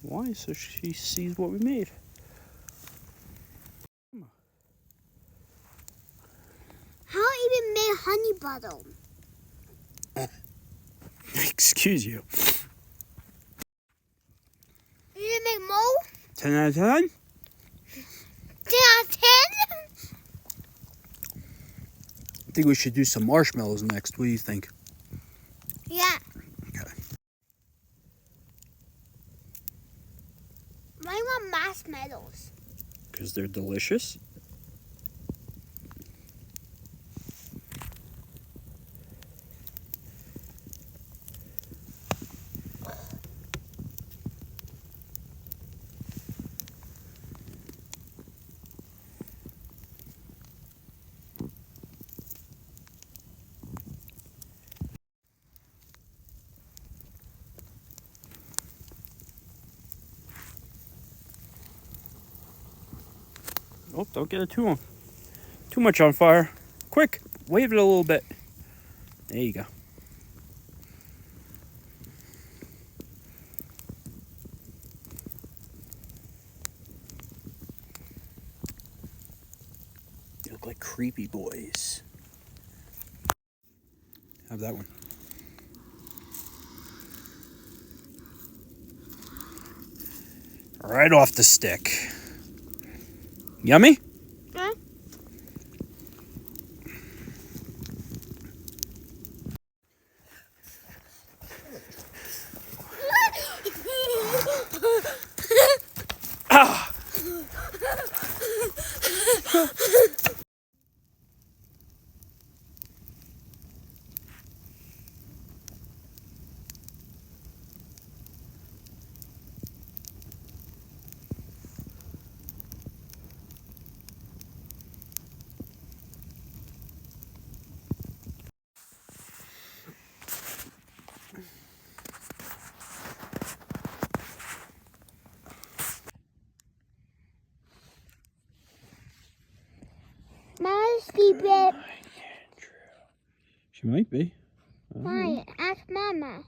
Why? So she sees what we made. How even made honey bottle? Excuse you. You didn't make more? 10 out of 10? 10 out of 10? I think we should do some marshmallows next. What do you think? Yeah. Okay. Why do you want marshmallows? Because they're delicious. Oh, don't get it too much on fire. Quick, wave it a little bit. There you go. You look like creepy boys. Have that one. Right off the stick. Yummy? Yeah. Ah! Mama's sleeping. She might be. Fine, ask Mama.